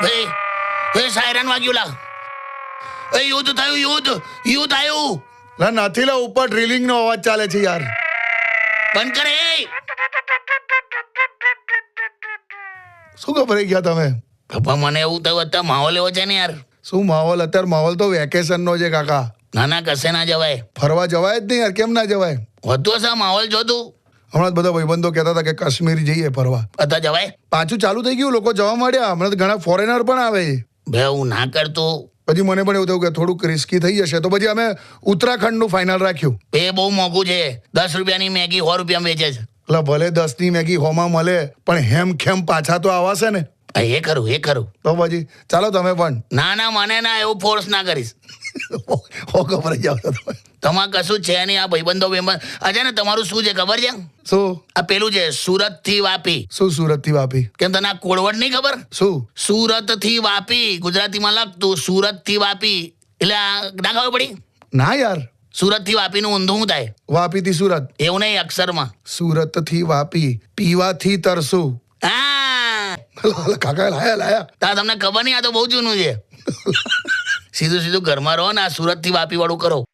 ભાઈ સાયરન વાગ્યું લા. યુદ્ધ થયું, યુદ્ધ આવ્યું. ના નથી લા, ઉપર ડ્રિલિંગ નો અવાજ ચાલે છે યાર. બંધ કરે. શું ગભરાઈ ગયા તમે? પપ્પા મને એવું થયું અત્યારે માહોલ એવો છે ને યાર. શું માહોલ? અત્યારે માહોલ તો વેકેશન નો છે કાકા. ના કશે ના જવાય. ફરવા જવાય જ નહીં યાર. કેમ ના જવાય? હોતું હશે માહોલ જોતું. હમણાં બધા ભાઈબંધો કહેતા હતા કે કાશ્મીર જઈએ ફરવા. અત્યારે જવાય? પાછું ચાલુ થઈ ગયું, લોકો જવા માંડ્યા. હમણાં તો ઘણા ફોરેનર પણ આવે. બે હું ના કરતો. પછી મને પણ એવું થયું કે થોડુંક રિસ્કી થઈ જશે, તો પછી અમે ઉત્તરાખંડનું ફાઇનલ રાખ્યું. એ બહુ મોંઘું છે. 10 રૂપિયાની મેગી 100 રૂપિયામાં વેચે છે. એટલે ભલે 10 ની મેગી હોમાં મળે, પણ હેમ ખેમ પાછા તો આવાશે ને. એ ખરું. તો પછી ચાલો તમે પણ. ના મને ના એવું ફોર્સ ના કરીશ. હો ખબર જાવ તમે. તમારે કશું છે નહીં. આ ભાઈબંધો અચ્છા ને તમારું શું છે ખબર છે? શું? આ પેલું છે સુરત થી વાપી. શું સુરત થી વાપી? કેમ તને આ કોડવડ નહીં ખબર? શું? સુરત થી વાપી ગુજરાતીમાં લખતું સુરત થી વાપી, એટલે ના ખબર પડી? ના યાર. સુરત થી વાપી નું ઊંધું શું થાય? વાપી થી સુરત. એવું નહીં અક્ષરમાં. સુરત થી વાપી, પીવાથી તરસું. હા કાકા લાયા. તમને ખબર નહીં, આ તો બહુ જૂનું છે. સીધું ઘરમાં રહો ને આ સુરત થી વાપી વાળું કરો.